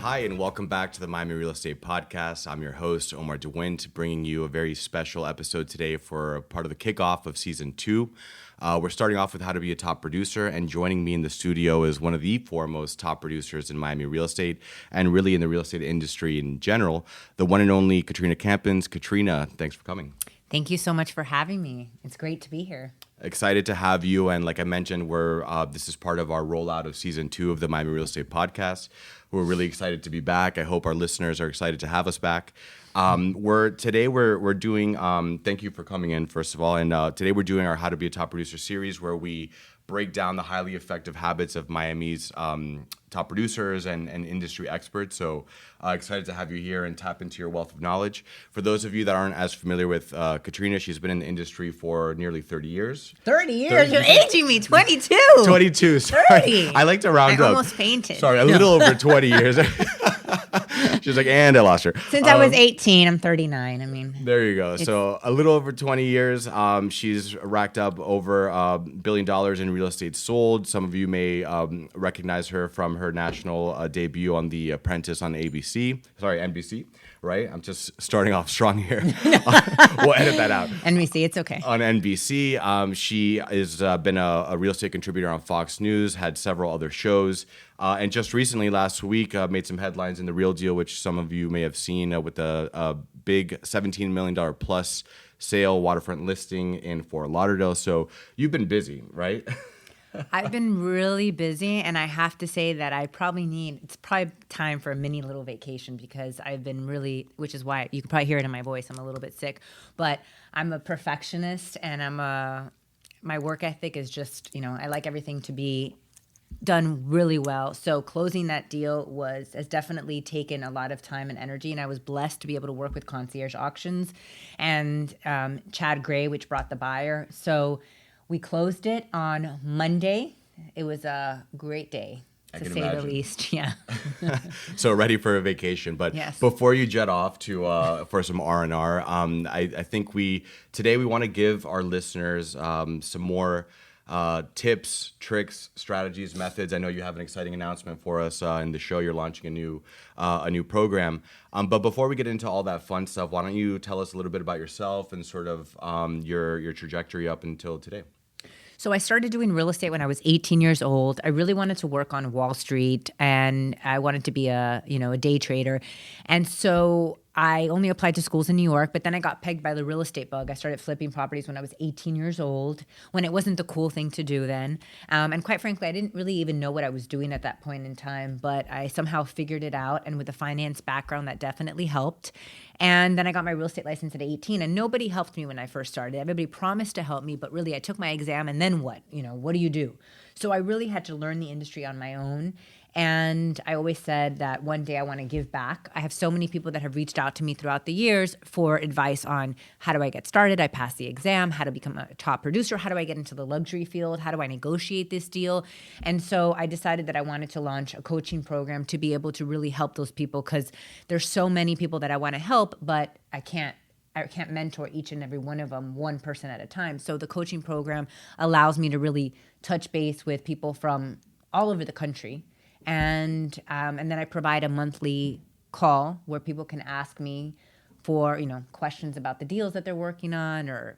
Hi, and welcome back to the Miami Real Estate Podcast. I'm your host, Omar DeWint, bringing you a very special episode today for part of the kickoff of Season 2. We're starting off with how to be a top producer, and joining me in the studio is one of the foremost top producers in Miami real estate and really in the real estate industry in general, the one and only Katrina Campins. Katrina, thanks for coming. Thank you so much for having me. It's great to be here. Excited to have you, and like I mentioned, this is part of our rollout of Season 2 of the Miami Real Estate Podcast. We're really excited to be back. I hope our listeners are excited to have us back. We're doing. Thank you for coming in, first of all. And today we're doing our How to Be a Top Producer series, where we break down the highly effective habits of Miami's top producers and industry experts. So excited to have you here and tap into your wealth of knowledge. For those of you that aren't as familiar with Katrina, she's been in the industry for nearly 30 years. 30 years? You're aging me. 22. 22. Sorry. 30. I like to round up. I almost fainted. Sorry, a little over 20 years. She's like, and I lost her. Since I was 18, I'm 39. I mean, there you go. So a little over 20 years. She's racked up over $1 billion in real estate sold. Some of you may recognize her from her national debut on The Apprentice on NBC. Right? I'm just starting off strong here. We'll edit that out. NBC, it's okay. On NBC, she has been a real estate contributor on Fox News, had several other shows, and just recently, last week, made some headlines in The Real Deal, which some of you may have seen with a big $17 million plus sale waterfront listing in Fort Lauderdale. So you've been busy, right? I've been really busy, and I have to say that it's probably time for a mini little vacation, because I've been really, which is why you can probably hear it in my voice, I'm a little bit sick, but I'm a perfectionist, and my work ethic is just, I like everything to be done really well. So closing that deal has definitely taken a lot of time and energy, and I was blessed to be able to work with Concierge Auctions and Chad Gray, which brought the buyer. So we closed it on Monday. It was a great day, to say the least. Yeah. So ready for a vacation, but yes. Before you jet off to for some R&R, I think today we want to give our listeners some more tips, tricks, strategies, methods. I know you have an exciting announcement for us in the show. You're launching a new program. But before we get into all that fun stuff, why don't you tell us a little bit about yourself and sort of your trajectory up until today? So I started doing real estate when I was 18 years old. I really wanted to work on Wall Street, and I wanted to be a day trader. And so I only applied to schools in New York, but then I got pegged by the real estate bug. I started flipping properties when I was 18 years old, when it wasn't the cool thing to do then. And quite frankly, I didn't really even know what I was doing at that point in time, but I somehow figured it out. And with a finance background, that definitely helped. And then I got my real estate license at 18, and nobody helped me when I first started. Everybody promised to help me, but really I took my exam, and then what? What do you do? So I really had to learn the industry on my own. And I always said that one day I want to give back. I have so many people that have reached out to me throughout the years for advice on how do I get started? I passed the exam. How to become a top producer? How do I get into the luxury field? How do I negotiate this deal? And so I decided that I wanted to launch a coaching program to be able to really help those people, because there's so many people that I want to help, but I can't mentor each and every one of them, one person at a time. So the coaching program allows me to really touch base with people from all over the country. And then I provide a monthly call where people can ask me for, questions about the deals that they're working on, or,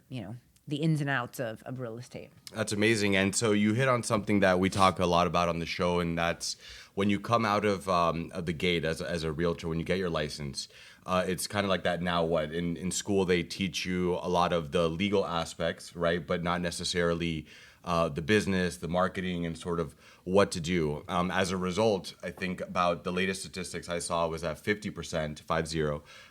the ins and outs of real estate. That's amazing. And so you hit on something that we talk a lot about on the show, and that's when you come out of the gate as a realtor, when you get your license. It's kind of like that now what? In school, they teach you a lot of the legal aspects, right? But not necessarily the business, the marketing, and sort of what to do. As a result, I think about the latest statistics I saw was that 50%, 50,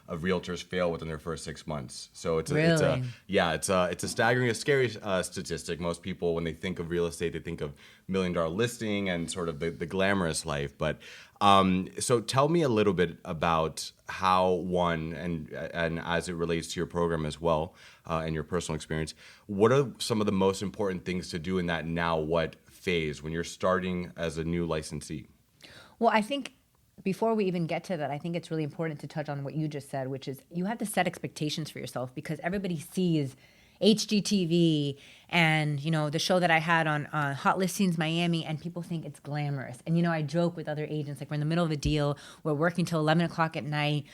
of realtors fail within their first 6 months. So it's a staggering, scary statistic. Most people, when they think of real estate, they think of $1 million listing and sort of the glamorous life. But so tell me a little bit about how one, and as it relates to your program as well, and your personal experience, what are some of the most important things to do in that now what phase when you're starting as a new licensee? Well, I think before we even get to that, I think it's really important to touch on what you just said, which is you have to set expectations for yourself, because everybody sees HGTV and, the show that I had on Hot Listings Miami, and people think it's glamorous. And, I joke with other agents, like we're in the middle of a deal, we're working till 11 o'clock at night,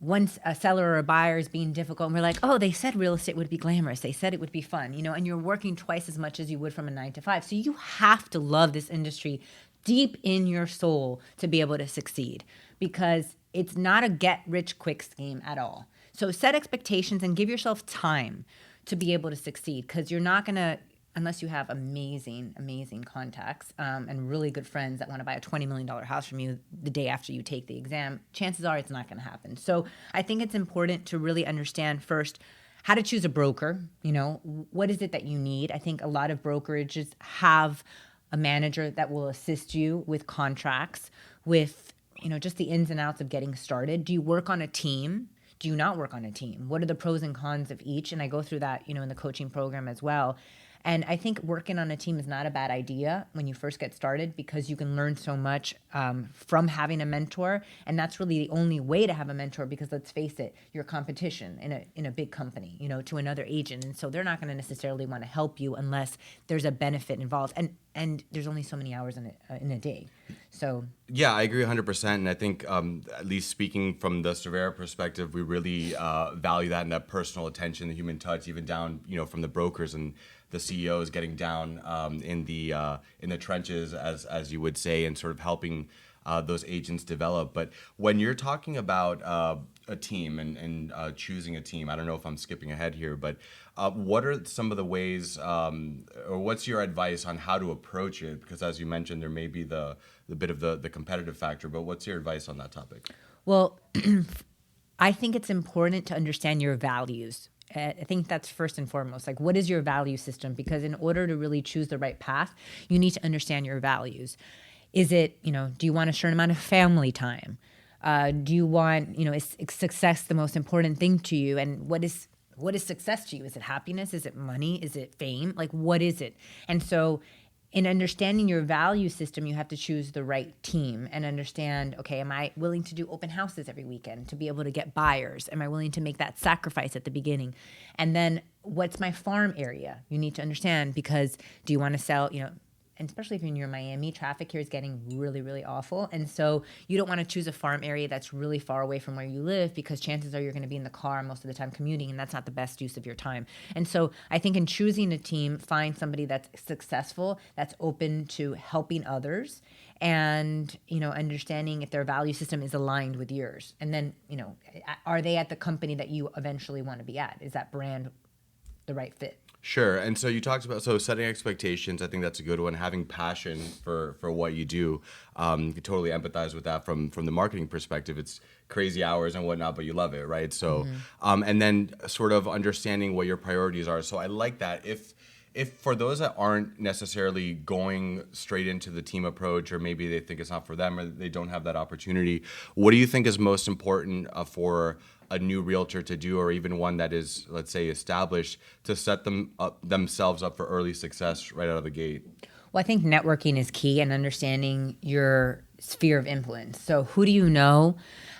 once a seller or a buyer is being difficult, and we're like, oh, they said real estate would be glamorous. They said it would be fun, and you're working twice as much as you would from a 9 to 5. So you have to love this industry deep in your soul to be able to succeed, because it's not a get-rich-quick scheme at all. So set expectations and give yourself time to be able to succeed, because you're not going to, unless you have amazing, amazing contacts and really good friends that want to buy a $20 million house from you the day after you take the exam, chances are it's not going to happen. So I think it's important to really understand first how to choose a broker. What is it that you need? I think a lot of brokerages have a manager that will assist you with contracts, with just the ins and outs of getting started. Do you work on a team? Do you not work on a team? What are the pros and cons of each? And I go through that, in the coaching program as well. And I think working on a team is not a bad idea when you first get started, because you can learn so much from having a mentor. And that's really the only way to have a mentor, because let's face it, you're competition in a big company, to another agent. And so they're not going to necessarily want to help you unless there's a benefit involved. And there's only so many hours in a day. So yeah, I agree 100%. And I think at least speaking from the surveyor perspective, we really value that, and that personal attention, the human touch, even down, from the brokers and the CEOs getting down in the trenches, as you would say, and sort of helping those agents develop. But when you're talking about a team and choosing a team, I don't know if I'm skipping ahead here, but what are some of the ways, or what's your advice on how to approach it? Because as you mentioned, there may be the bit of the competitive factor, but what's your advice on that topic? Well, I think it's important to understand your values. I think that's first and foremost. Like, what is your value system? Because in order to really choose the right path, you need to understand your values. Is it, do you want a certain amount of family time? Do you want, is success the most important thing to you? And what is success to you? Is it happiness? Is it money? Is it fame? Like, what is it? And so in understanding your value system, you have to choose the right team and understand, okay, am I willing to do open houses every weekend to be able to get buyers? Am I willing to make that sacrifice at the beginning? And then what's my farm area? You need to understand, because do you want to sell, and especially if you're near Miami, traffic here is getting really, really awful. And so you don't want to choose a farm area that's really far away from where you live, because chances are you're going to be in the car most of the time commuting, and that's not the best use of your time. And so I think in choosing a team, find somebody that's successful, that's open to helping others, and, understanding if their value system is aligned with yours. And then, are they at the company that you eventually want to be at? Is that brand the right fit? Sure. And so you talked about setting expectations. I think that's a good one. Having passion for what you do. You can totally empathize with that from the marketing perspective. It's crazy hours and whatnot, but you love it, right? So, and then sort of understanding what your priorities are. So I like that. If for those that aren't necessarily going straight into the team approach, or maybe they think it's not for them, or they don't have that opportunity, what do you think is most important for a new realtor to do, or even one that is, let's say, established, to set themselves up for early success right out of the gate? Well, I think networking is key, and understanding your sphere of influence. So who do you know,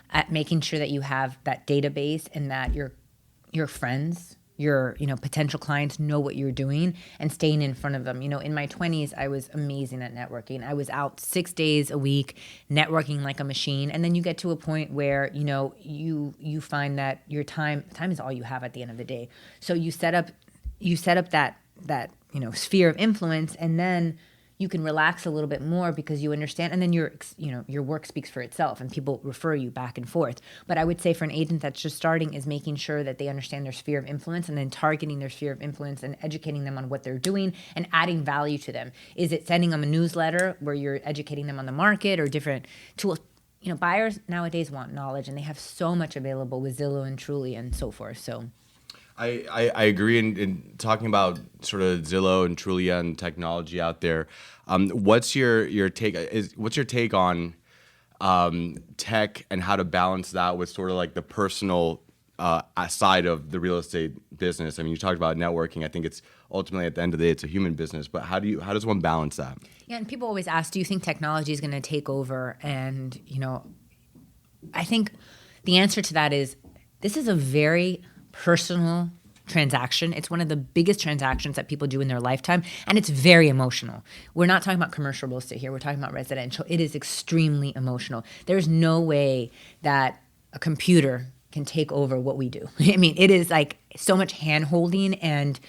at making sure that you have that database, and that your friends, your potential clients know what you're doing, and staying in front of them. In my 20s, I was amazing at networking. I was out 6 days a week networking like a machine. And then you get to a point where you find that your time is all you have at the end of the day. So you set up that sphere of influence, and then you can relax a little bit more, because you understand, and then your work speaks for itself, and people refer you back and forth. But I would say for an agent that's just starting, is making sure that they understand their sphere of influence, and then targeting their sphere of influence and educating them on what they're doing and adding value to them. Is it sending them a newsletter where you're educating them on the market, or different tools? Buyers nowadays want knowledge, and they have so much available with Zillow and Truly and so forth. So I agree in talking about sort of Zillow and Trulia and technology out there. What's your take? What's your take on tech, and how to balance that with sort of like the personal side of the real estate business? I mean, you talked about networking. I think it's ultimately, at the end of the day, it's a human business. But how does one balance that? Yeah, and people always ask, do you think technology is going to take over? And I think the answer to that is, this is a very personal, transaction. It's one of the biggest transactions that people do in their lifetime, and it's very emotional. We're not talking about commercial real estate here. We're talking about residential. It is extremely emotional. There's no way that a computer can take over what we do. I mean, it is like so much hand-holding and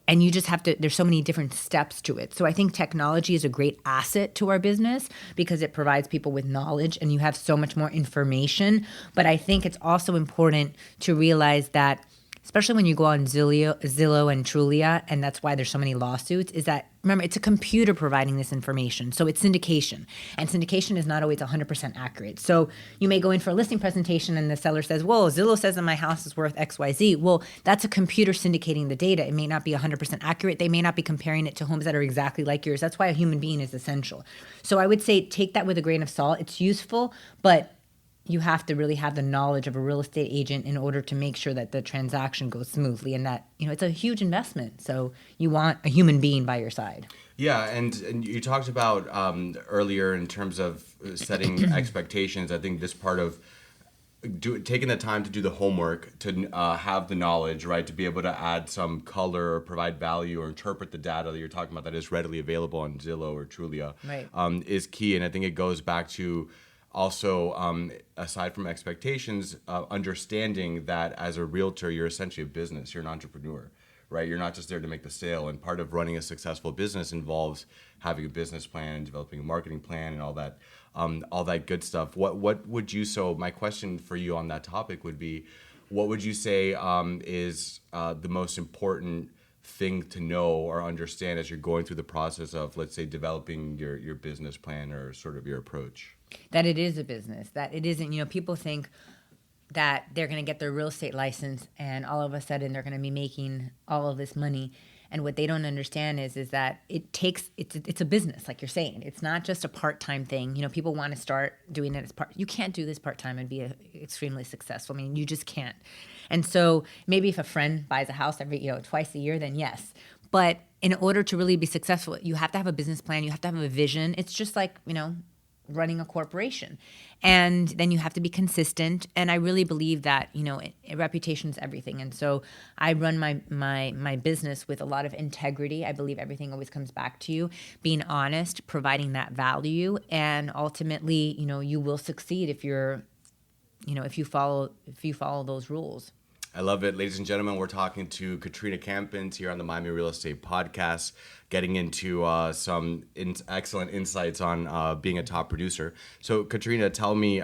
you just have to, there's so many different steps to it. So I think technology is a great asset to our business because it provides people with knowledge and you have so much more information. But I think it's also important to realize that, especially when you go on Zillow and Trulia, and that's why there's so many lawsuits, is that, remember, it's a computer providing this information. So it's syndication. And syndication is not always 100% accurate. So you may go in for a listing presentation and the seller says, whoa, Zillow says that my house is worth XYZ. Well, that's a computer syndicating the data. It may not be 100% accurate. They may not be comparing it to homes that are exactly like yours. That's why a human being is essential. So I would say take that with a grain of salt. It's useful, but you have to really have the knowledge of a real estate agent in order to make sure that the transaction goes smoothly and that, it's a huge investment. So you want a human being by your side. Yeah, and you talked about earlier in terms of setting expectations. I think this part of taking the time to do the homework, to have the knowledge, right, to be able to add some color or provide value or interpret the data that you're talking about that is readily available on Zillow or Trulia, right, is key. And I think it goes back to also, aside from expectations, understanding that as a realtor, you're essentially a business. You're an entrepreneur, right? You're not just there to make the sale. And part of running a successful business involves having a business plan, developing a marketing plan, and all that good stuff. What would you? So my question for you on that topic would be, what would you say is the most important thing to know or understand as you're going through the process of, let's say, developing your business plan or sort of your approach? That it is a business, that it isn't, people think that they're going to get their real estate license and all of a sudden they're going to be making all of this money. And what they don't understand is that it's a business, like you're saying. It's not just a part-time thing. People want to start doing it as you can't do this part-time and be extremely successful. I mean, you just can't. And so maybe if a friend buys a house every, twice a year, then yes. But in order to really be successful, you have to have a business plan. You have to have a vision. It's just like, running a corporation. And then you have to be consistent. And I really believe that, reputation is everything. And so I run my business with a lot of integrity. I believe everything always comes back to you, being honest, providing that value. And ultimately, you will succeed if you follow those rules. I love it. Ladies and gentlemen, we're talking to Katrina Campins here on the Miami Real Estate Podcast, getting into some excellent insights on being a top producer. So Katrina, tell me,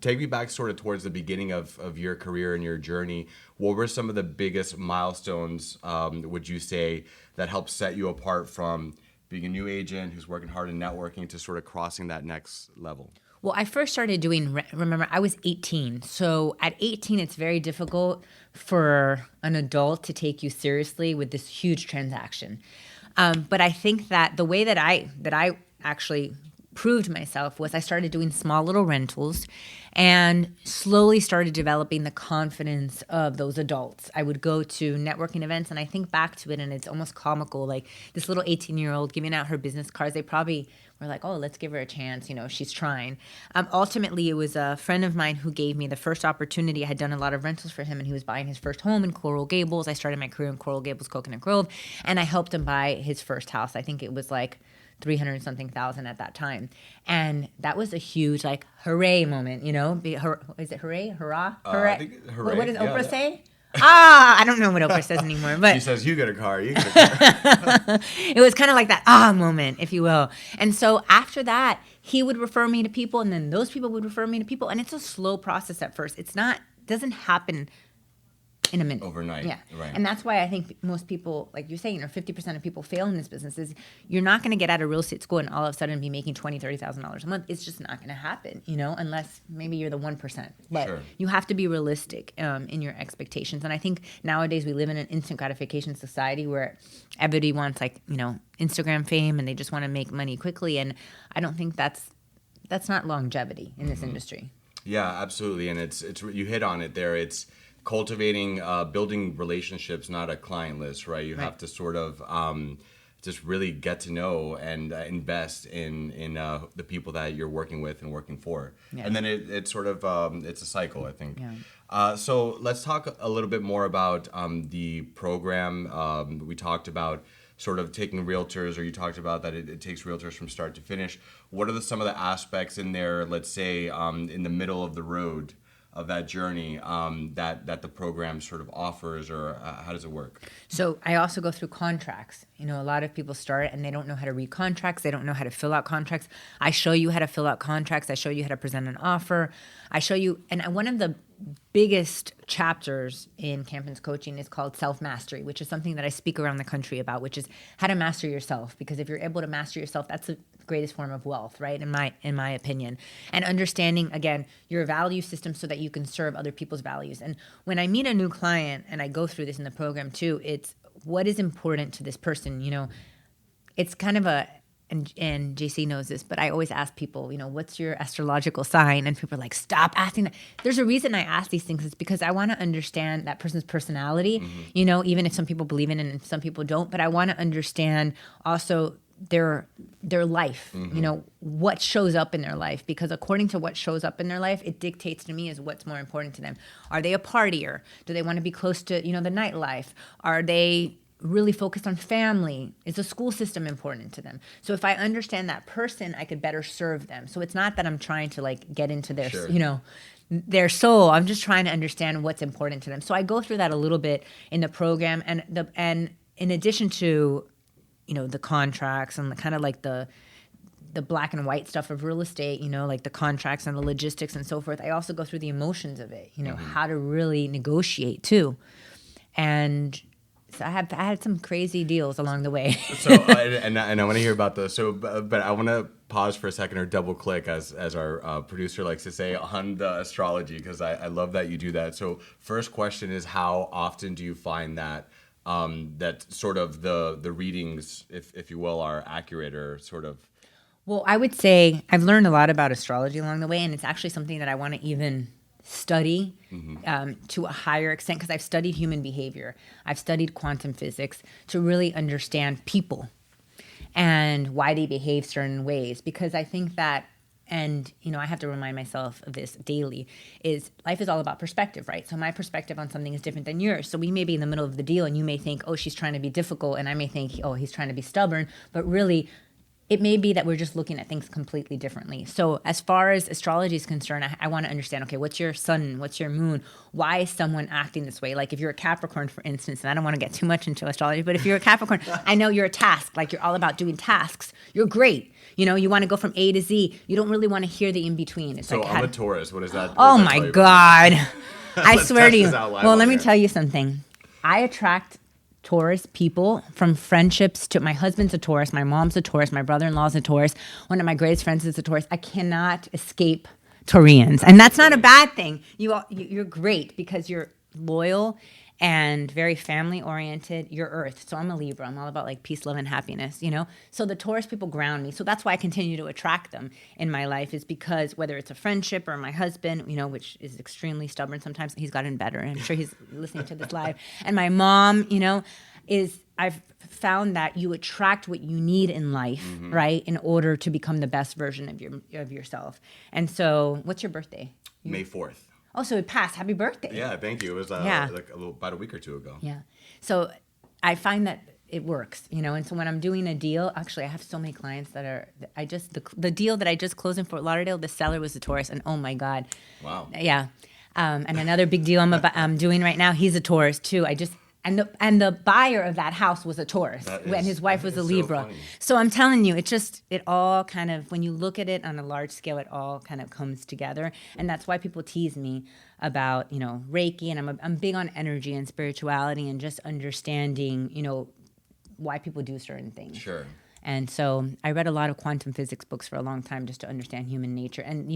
take me back sort of towards the beginning of your career and your journey. What were some of the biggest milestones, would you say, that helped set you apart from being a new agent who's working hard in networking to sort of crossing that next level? Well, I first started remember, I was 18. So at 18, it's very difficult for an adult to take you seriously with this huge transaction. But I think that the way that I actually proved myself was I started doing small little rentals and slowly started developing the confidence of those adults. I would go to networking events and I think back to it and it's almost comical, like this little 18-year-old giving out her business cards. They probably were like, oh, let's give her a chance. She's trying. Ultimately, it was a friend of mine who gave me the first opportunity. I had done a lot of rentals for him and he was buying his first home in Coral Gables. I started my career in Coral Gables, Coconut Grove, and I helped him buy his first house. I think it was like 300-something thousand at that time. And that was a huge, like, hooray moment, Is it hooray? Hurrah? Hooray? I think hooray. What does Oprah say? I don't know what Oprah says anymore. But she says, you get a car, you get a car. It was kind of like that moment, if you will. And so after that, he would refer me to people, and then those people would refer me to people. And it's a slow process at first. Doesn't happen in a minute. Overnight. Yeah. Right. And that's why I think most people, like you're saying, or 50% of people fail in this business is you're not going to get out of real estate school and all of a sudden be making $20,000, $30,000 a month. It's just not going to happen, unless maybe you're the 1%. But sure. You have to be realistic in your expectations. And I think nowadays we live in an instant gratification society where everybody wants Instagram fame and they just want to make money quickly. And I don't think that's not longevity in this industry. Yeah, absolutely. And it's you hit on it there. It's cultivating, building relationships, not a client list, right? You have to sort of just really get to know and invest in the people that you're working with and working for. Yeah. And then it's sort of it's a cycle, I think. Yeah. So let's talk a little bit more about the program. We talked about sort of taking realtors, or you talked about that it takes realtors from start to finish. What are some of the aspects in there, let's say in the middle of the road of that journey that the program sort of offers, or how does it work? So I also go through contracts. A lot of people start and they don't know how to read contracts. They don't know how to fill out contracts. I show you how to fill out contracts. I show you how to present an offer. I show you, and one of the biggest chapters in Campins coaching is called self-mastery, which is something that I speak around the country about, which is how to master yourself. Because if you're able to master yourself, that's the greatest form of wealth, right? In my opinion. And understanding, again, your value system so that you can serve other people's values. And when I meet a new client, and I go through this in the program too, it's what is important to this person. It's kind of and JC knows this, but I always ask people, what's your astrological sign? And people are like, stop asking that. There's a reason I ask these things. It's because I want to understand that person's personality, even if some people believe in it and some people don't. But I want to understand also their life, what shows up in their life. Because according to what shows up in their life, it dictates to me is what's more important to them. Are they a partier? Do they want to be close to, the nightlife? Are they really focused on family? Is the school system important to them? So if I understand that person, I could better serve them. So it's not that I'm trying to get into their, their soul. I'm just trying to understand what's important to them. So I go through that a little bit in the program, and in addition to, the contracts and the black and white stuff of real estate, like the contracts and the logistics and so forth. I also go through the emotions of it, how to really negotiate too. And so I had some crazy deals along the way. So and I want to hear about those. So, but I want to pause for a second, or double click, as our producer likes to say, on the astrology, because I love that you do that. So, first question is, how often do you find that that sort of the readings, if you will, are accurate, or sort of? Well, I would say I've learned a lot about astrology along the way, and it's actually something that I want to even study to a higher extent, because I've studied human behavior. I've studied quantum physics to really understand people and why they behave certain ways. Because I think that, and I have to remind myself of this daily, is life is all about perspective, right? So my perspective on something is different than yours. So we may be in the middle of the deal and you may think, oh, she's trying to be difficult, and I may think, oh, he's trying to be stubborn. But really, it may be that we're just looking at things completely differently. So as far as astrology is concerned, I want to understand, okay, what's your sun? What's your moon? Why is someone acting this way? Like if you're a Capricorn, for instance, and I don't want to get too much into astrology, but if you're a Capricorn, I know you're a task, like you're all about doing tasks. You're great. You want to go from A to Z. You don't really want to hear the in-between. So I'm a Taurus. What is that? Oh my God. I swear to you. Well, let me here. tell you something. I attract Taurus people, from friendships to my husband's a Taurus, my mom's a Taurus, my brother-in-law's a Taurus, one of my greatest friends is a Taurus. I cannot escape Taurians, and that's not a bad thing. You're great because you're loyal and very family oriented. You're Earth, so I'm a Libra. I'm all about peace, love, and happiness. So the Taurus people ground me. So that's why I continue to attract them in my life, is because whether it's a friendship or my husband, which is extremely stubborn sometimes, he's gotten better. I'm sure he's listening to this live. And my mom, I've found that you attract what you need in life, right, in order to become the best version of yourself. And so, what's your birthday? May 4th. Oh, so it passed. Happy birthday. Yeah, thank you. It was about a week or two ago. Yeah. So I find that it works, and so when I'm doing a deal, actually I have so many clients that are, the deal that I just closed in Fort Lauderdale, the seller was a Taurus, and oh my God. Wow. Yeah. And another big deal I'm doing right now, he's a Taurus too. And the buyer of that house was a Taurus, and his wife was a Libra. So I'm telling you, it all kind of, when you look at it on a large scale, it all kind of comes together. And that's why people tease me about, Reiki, and I'm big on energy and spirituality and just understanding, why people do certain things. Sure. And so I read a lot of quantum physics books for a long time just to understand human nature. And,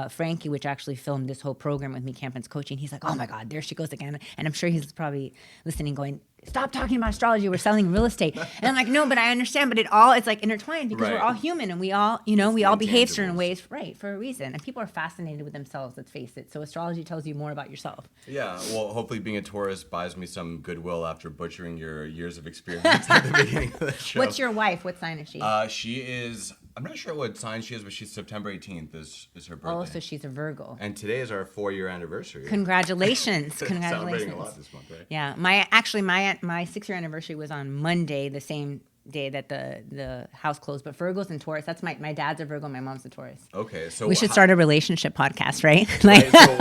Frankie, which actually filmed this whole program with me, Campins Coaching, he's like, oh my God, there she goes again. And I'm sure he's probably listening going, stop talking about astrology. We're selling real estate. And I'm like, no, but I understand. But it's like intertwined because we're all human and we all, we all behave certain ways, right, for a reason. And people are fascinated with themselves, let's face it. So astrology tells you more about yourself. Yeah, well, hopefully being a Taurus buys me some goodwill after butchering your years of experience at the beginning of the show. What's your wife? What sign is she? She is, I'm not sure what sign she is, but she's September 18th is her birthday. Oh, so she's a Virgo. And today is our 4-year anniversary. Congratulations. Celebrating a lot this month, right? Yeah, my 6-year anniversary was on Monday, the same day that the house closed. But Virgos and Taurus, that's my dad's a Virgo, my mom's a Taurus. Okay, so we should start a relationship podcast, right? Right, so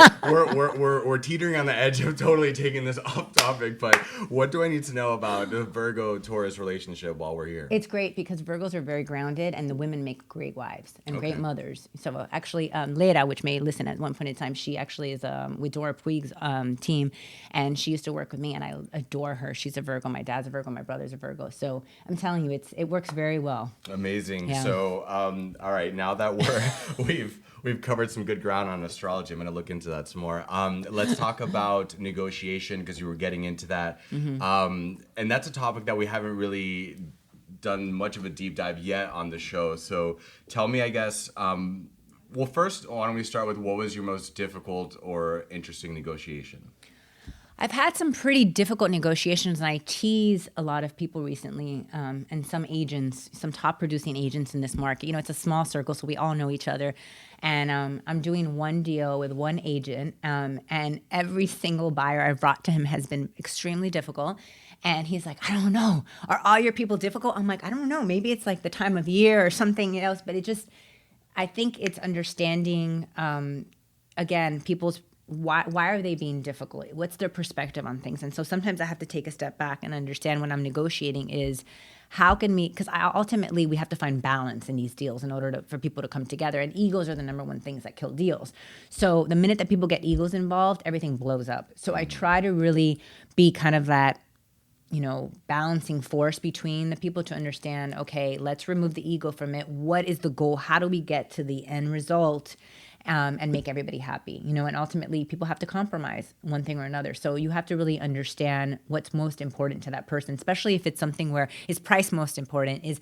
we're teetering on the edge of totally taking this off topic, but what do I need to know about the Virgo-Taurus relationship while we're here? It's great because Virgos are very grounded and the women make great wives and great mothers. So actually, Leira, which may listen at one point in time, she actually is with Dora Puig's team, and she used to work with me, and I adore her. She's a Virgo. My dad's a Virgo. My brother's a Virgo. So I'm telling you, it works very well. Amazing. Yeah. So, all right, now that we've covered some good ground on astrology, I'm going to look into that some more. Let's talk about negotiation because you were getting into that, and that's a topic that we haven't really done much of a deep dive yet on the show. So, tell me, I guess. Well, first, why don't we start with what was your most difficult or interesting negotiation? I've had some pretty difficult negotiations, and I tease a lot of people recently, and some agents, some top producing agents in this market. It's a small circle, so we all know each other. And I'm doing one deal with one agent, and every single buyer I've brought to him has been extremely difficult. And he's like, I don't know. Are all your people difficult? I'm like, I don't know. Maybe it's like the time of year or something else. But I think it's understanding, again, people's why are they being difficult? What's their perspective on things? And so sometimes I have to take a step back and understand when I'm negotiating is how can because ultimately we have to find balance in these deals in order for people to come together. And egos are the number one things that kill deals. So the minute that people get egos involved, everything blows up. So I try to really be kind of that, balancing force between the people to understand, okay, let's remove the ego from it. What is the goal? How do we get to the end result? And make everybody happy, and ultimately people have to compromise one thing or another. So you have to really understand what's most important to that person, especially if it's something where is price most important, is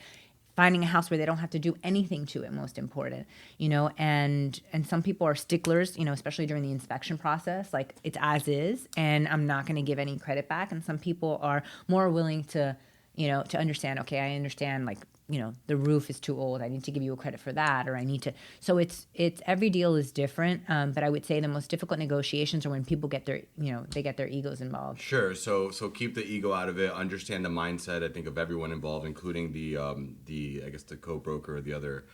finding a house where they don't have to do anything to it most important, and some people are sticklers, especially during the inspection process, like it's as is, and I'm not going to give any credit back. And some people are more willing to, to understand, okay, I understand, like, the roof is too old. I need to give you a credit for that, or I need to. So it's every deal is different. But I would say the most difficult negotiations are when people get their, they get their egos involved. Sure. So keep the ego out of it. Understand the mindset, I think, of everyone involved, including the I guess the co-broker or the other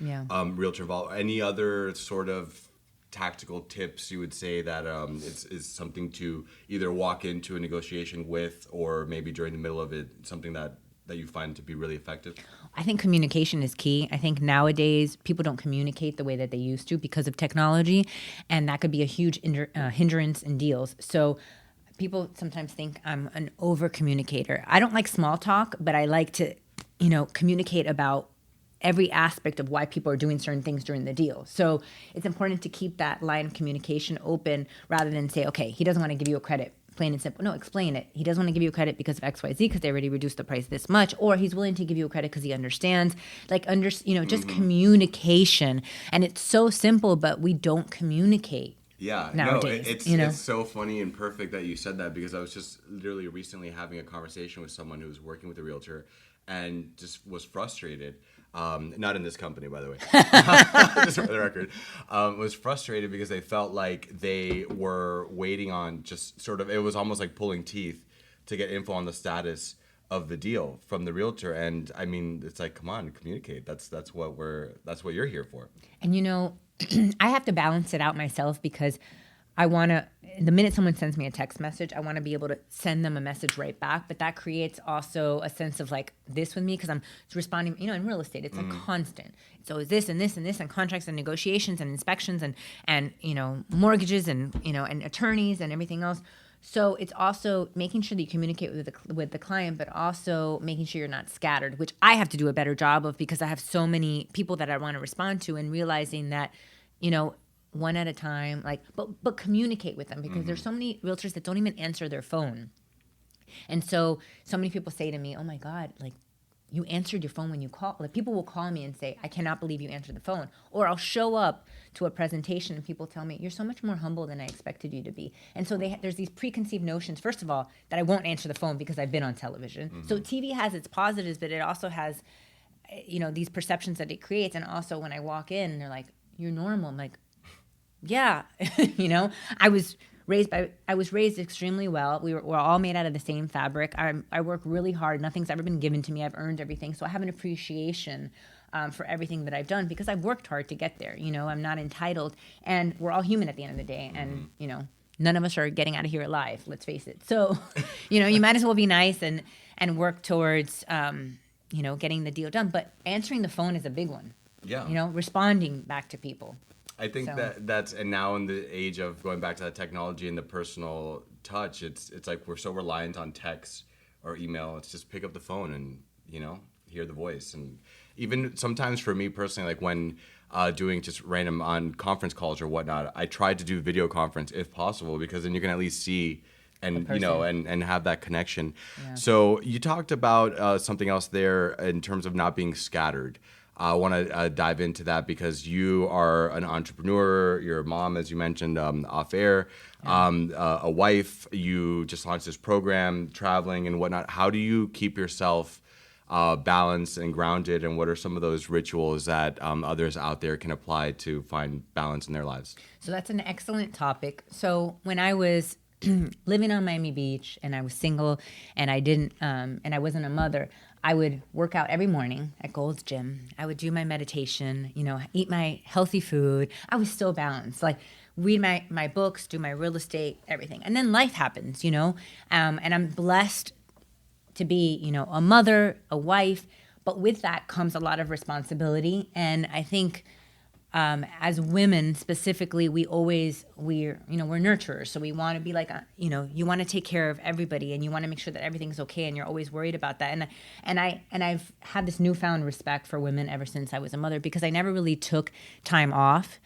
realtor involved. Any other sort of tactical tips you would say that is something to either walk into a negotiation with, or maybe during the middle of it, something that you find to be really effective? I think communication is key. I think nowadays people don't communicate the way that they used to because of technology, and that could be a huge hindrance in deals. So people sometimes think I'm an over communicator. I don't like small talk, but I like to, communicate about every aspect of why people are doing certain things during the deal. So it's important to keep that line of communication open rather than say, okay, he doesn't want to give you a credit. Plain and simple. No, explain it. He doesn't want to give you a credit because of X, Y, Z because they already reduced the price this much, or he's willing to give you a credit because he understands. Just communication. And it's so simple, but we don't communicate. Yeah, nowadays, it's so funny and perfect that you said that, because I was just literally recently having a conversation with someone who was working with a realtor and just was frustrated. Not in this company, by the way, just for the record, was frustrated because they felt like they were waiting on just sort of, it was almost like pulling teeth to get info on the status of the deal from the realtor. And I mean, it's like, come on, communicate. That's what you're here for. And I have to balance it out myself because I want to, the minute someone sends me a text message, I want to be able to send them a message right back. But that creates also a sense of like this with me because I'm responding, in real estate, it's like constant. So it's this and this and this and contracts and negotiations and inspections and mortgages and, and attorneys and everything else. So it's also making sure that you communicate with the client, but also making sure you're not scattered, which I have to do a better job of because I have so many people that I want to respond to, and realizing that, one at a time, but communicate with them because there's so many realtors that don't even answer their phone. And so many people say to me, oh my God, like, you answered your phone when you call. Like, people will call me and say, I cannot believe you answered the phone. Or I'll show up to a presentation and people tell me, you're so much more humble than I expected you to be. And so there's these preconceived notions, first of all, that I won't answer the phone because I've been on television. Mm-hmm. So TV has its positives, but it also has, these perceptions that it creates. And also when I walk in and they're like, you're normal. I'm like, yeah, I was raised extremely well. We're all made out of the same fabric. I work really hard. Nothing's ever been given to me. I've earned everything. So I have an appreciation for everything that I've done because I've worked hard to get there. I'm not entitled. And we're all human at the end of the day. And, none of us are getting out of here alive, let's face it. So, you might as well be nice and work towards, getting the deal done. But answering the phone is a big one. Yeah. Responding back to people. I think that's and now in the age of going back to that technology and the personal touch, it's like we're so reliant on text or email. It's just pick up the phone and hear the voice. And even sometimes for me personally, like when doing just random on conference calls or whatnot, I try to do video conference if possible because then you can at least see and and have that connection. Yeah. So you talked about something else there in terms of not being scattered. I want to dive into that because you are an entrepreneur, you're a mom, as you mentioned, off air, a wife, you just launched this program, traveling and whatnot. How do you keep yourself balanced and grounded, and what are some of those rituals that others out there can apply to find balance in their lives? So that's an excellent topic. So when I was living on Miami Beach and I was single and I didn't, and I wasn't a mother, I would work out every morning at Gold's Gym. I would do my meditation, eat my healthy food. I was still balanced, like read my books, do my real estate, everything. And then life happens, and I'm blessed to be, a mother, a wife, but with that comes a lot of responsibility. And I think as women specifically, we're nurturers. So we want to be like, you want to take care of everybody and you want to make sure that everything's okay. And you're always worried about that. And I've had this newfound respect for women ever since I was a mother because I never really took time off.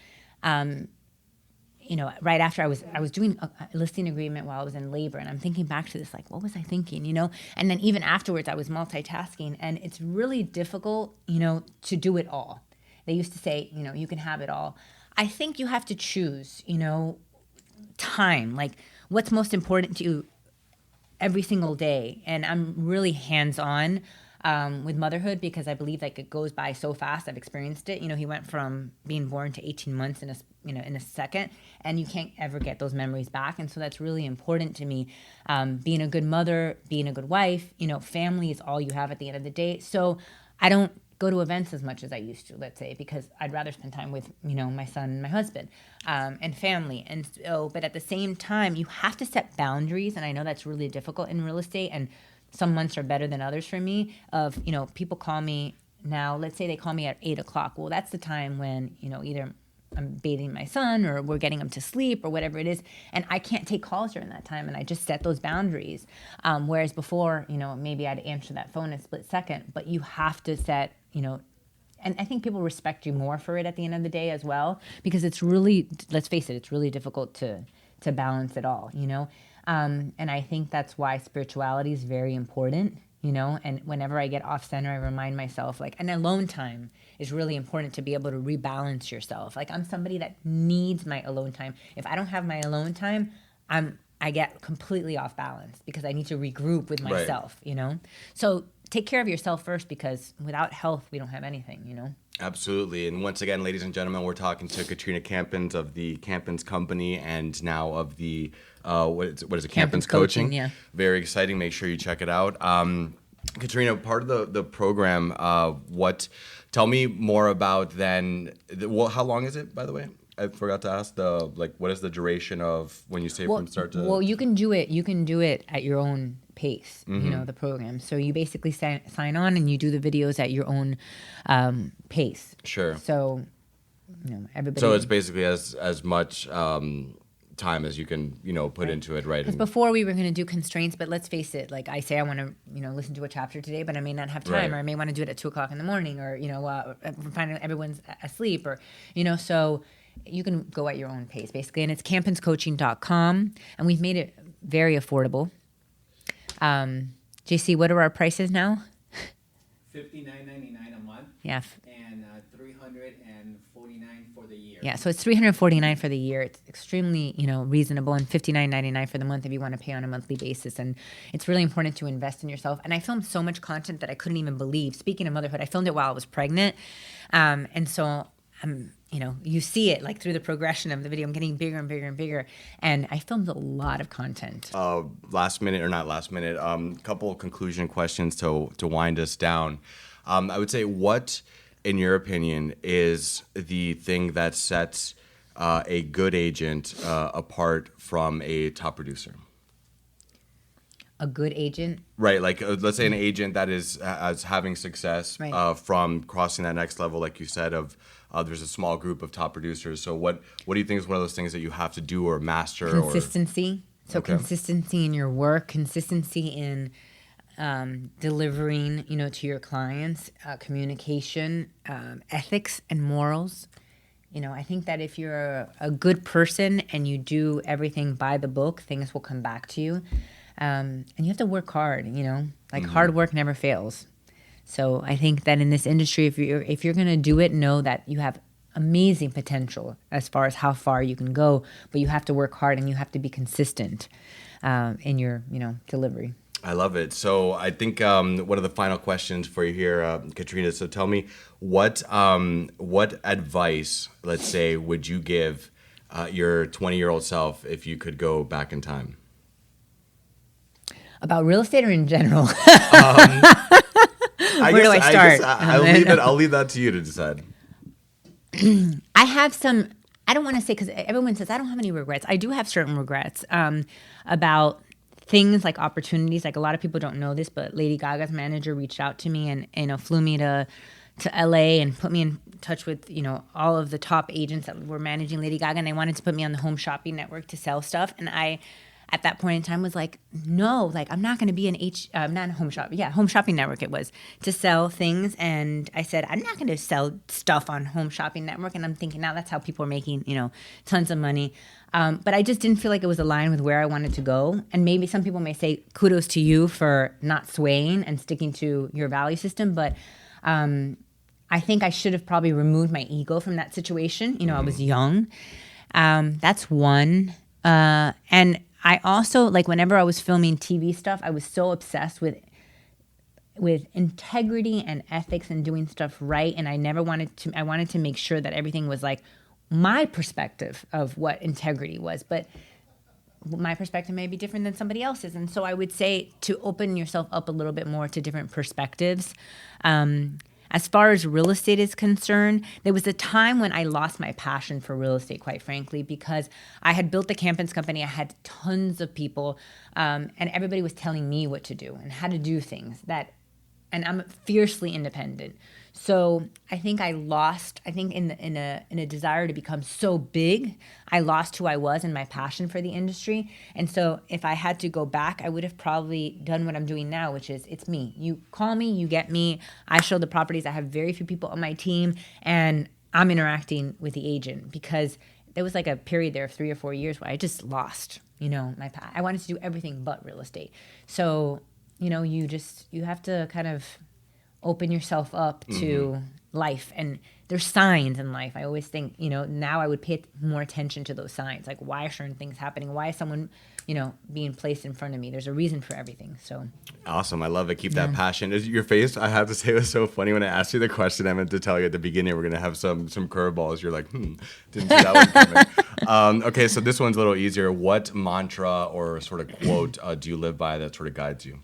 Right after I was doing a listing agreement while I was in labor, and I'm thinking back to this, like, what was I thinking, And then even afterwards, I was multitasking, and it's really difficult, to do it all. They used to say, you can have it all. I think you have to choose, time, like what's most important to you every single day. And I'm really hands-on with motherhood because I believe like it goes by so fast. I've experienced it. He went from being born to 18 months in a second, and you can't ever get those memories back. And so that's really important to me. Being a good mother, being a good wife, family is all you have at the end of the day. So I don't go to events as much as I used to, let's say, because I'd rather spend time with, my son and my husband and family. And so, but at the same time, you have to set boundaries. And I know that's really difficult in real estate. And some months are better than others for me of, people call me now, let's say they call me at 8:00. Well, that's the time when, either I'm bathing my son or we're getting him to sleep or whatever it is. And I can't take calls during that time. And I just set those boundaries. Whereas before, maybe I'd answer that phone in a split second, but you have to set, and I think people respect you more for it at the end of the day as well, because it's really, let's face it, it's really difficult to balance it all, And I think that's why spirituality is very important, and whenever I get off center, I remind myself and alone time is really important to be able to rebalance yourself. Like I'm somebody that needs my alone time. If I don't have my alone time, I get completely off balance because I need to regroup with myself, So take care of yourself first, because without health, we don't have anything, Absolutely. And once again, ladies and gentlemen, we're talking to Katrina Campins of the Campins Company and now of the, what is it? Campins Coaching. Yeah. Very exciting. Make sure you check it out. Katrina, part of the program, tell me more about then, how long is it, by the way? I forgot to ask what is the duration of when you say from start to? Well, you can do it at your own pace, the program. So you basically sign on and you do the videos at your own pace. Sure. So, everybody. So it's basically as much time as you can, put into it, right? Because before we were going to do constraints, but let's face it, like I say, I want to, listen to a chapter today, but I may not have time, or I may want to do it at 2:00 in the morning, or, finding everyone's asleep, or, so you can go at your own pace, basically. And it's campinscoaching.com, and we've made it very affordable. JC, what are our prices now? $59.99 a month. Yeah. And $349 for the year. Yeah, so it's $349 for the year. It's extremely, reasonable, and $59.99 for the month if you want to pay on a monthly basis. And it's really important to invest in yourself. And I filmed so much content that I couldn't even believe. Speaking of motherhood, I filmed it while I was pregnant, and so you see it like through the progression of the video. I'm getting bigger and bigger and bigger, and I filmed a lot of content. Last minute or not last minute, couple conclusion questions to wind us down. I would say, what, in your opinion, is the thing that sets a good agent apart from a top producer? A good agent? Right, like let's say an agent that is having success Right. From crossing that next level, like you said, of there's a small group of top producers. So what do you think is one of those things that you have to do or master? Consistency. So Okay. consistency in your work, consistency in delivering, to your clients, communication, ethics, and morals. I think that if you're a good person and you do everything by the book, things will come back to you. And you have to work hard, hard work never fails. So I think that in this industry, if you're going to do it, know that you have amazing potential as far as how far you can go, but you have to work hard and you have to be consistent in your, delivery. I love it. So I think one of the final questions for you here, Katrina. So tell me, what advice, let's say, would you give your 20-year-old self if you could go back in time? About real estate or in general? Where do I start? I'll leave that to you to decide. I have some, I don't want to say, because everyone says I don't have any regrets. I do have certain regrets about things like opportunities. Like, a lot of people don't know this, but Lady Gaga's manager reached out to me and flew me to LA and put me in touch with, all of the top agents that were managing Lady Gaga, and they wanted to put me on the Home Shopping Network to sell stuff. And I, at that point in time, was like, no, like, I'm not going to be not a Home Shopping Network it was, to sell things. And I said, I'm not going to sell stuff on Home Shopping Network. And I'm thinking, now that's how people are making, tons of money. But I just didn't feel like it was aligned with where I wanted to go. And maybe some people may say, kudos to you for not swaying and sticking to your value system. But I think I should have probably removed my ego from that situation. I was young. That's one. And I also, like, whenever I was filming TV stuff, I was so obsessed with integrity and ethics and doing stuff right. And I wanted to make sure that everything was like my perspective of what integrity was. But my perspective may be different than somebody else's. And so I would say to open yourself up a little bit more to different perspectives. As far as real estate is concerned, there was a time when I lost my passion for real estate, quite frankly, because I had built the Campins company. I had tons of people, and everybody was telling me what to do and how to do things. And I'm fiercely independent. So I think in a desire to become so big, I lost who I was and my passion for the industry. And so if I had to go back, I would have probably done what I'm doing now, which is, it's me. You call me, you get me. I show the properties. I have very few people on my team, and I'm interacting with the agent, because there was like a period there of 3 or 4 years where I just lost, I wanted to do everything but real estate. So, you have to kind of open yourself up to life. And there's signs in life. I always think, now I would pay more attention to those signs. Like, why are certain things happening? Why is someone, being placed in front of me? There's a reason for everything. So awesome. I love it. Keep that passion. Your face, I have to say, was so funny when I asked you the question. I meant to tell you at the beginning we're going to have some curveballs. You're like, didn't see that one coming. Okay, so this one's a little easier. What mantra or sort of quote do you live by that sort of guides you?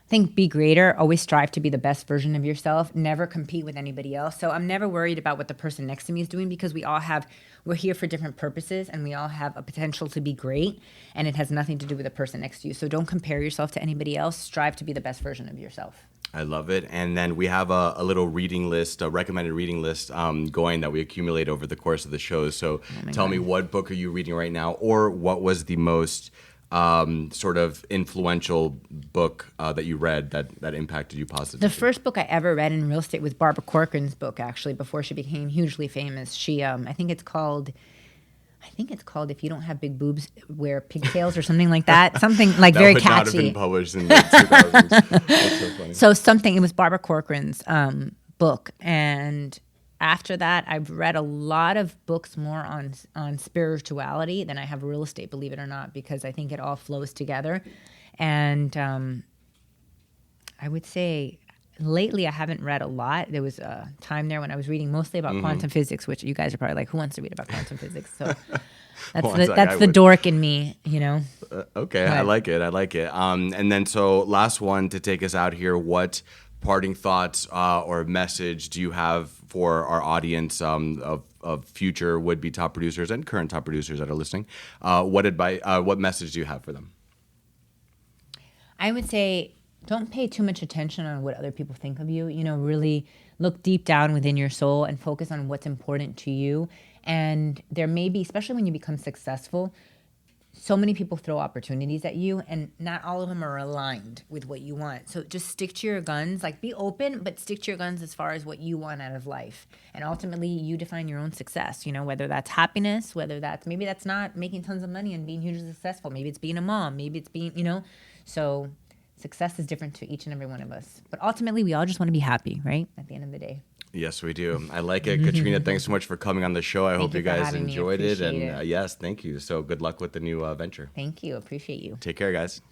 Think be greater. Always strive to be the best version of yourself. Never compete with anybody else. So I'm never worried about what the person next to me is doing, because we're here for different purposes, and we all have a potential to be great, and it has nothing to do with the person next to you. So don't compare yourself to anybody else. Strive to be the best version of yourself. I love it. And then we have a little reading list, a recommended reading list going that we accumulate over the course of the show. So tell me, what book are you reading right now, or what was the most sort of influential book that you read that impacted you positively? The first book I ever read in real estate was Barbara Corcoran's book, actually, before she became hugely famous. She, I think it's called I think it's called If You Don't Have Big Boobs, Wear Pigtails or something like that. Something like That very would not have catchy. been published in the 2000s. That's so funny. So something, it was Barbara Corcoran's book. And after that, I've read a lot of books more on spirituality than I have real estate, believe it or not, because I think it all flows together. And I would say lately I haven't read a lot. There was a time there when I was reading mostly about quantum physics, which you guys are probably like, who wants to read about quantum physics? So that's the dork in me, you know. Okay, I like it. And then so last one to take us out here, what parting thoughts or message do you have for our audience of future would-be top producers and current top producers that are listening? What message do you have for them? I would say don't pay too much attention on what other people think of you. You know, really look deep down within your soul and focus on what's important to you. And there may be, especially when you become successful, so many people throw opportunities at you and not all of them are aligned with what you want. So just stick to your guns, like be open, but stick to your guns as far as what you want out of life. And ultimately you define your own success, you know, whether that's happiness, maybe that's not making tons of money and being hugely successful. Maybe it's being a mom, maybe it's being, you know, so success is different to each and every one of us. But ultimately we all just want to be happy, right? At the end of the day. Yes, we do. I like it. Katrina, thanks so much for coming on the show. I hope you guys enjoyed it. And yes, thank you. So good luck with the new venture. Thank you. Appreciate you. Take care, guys.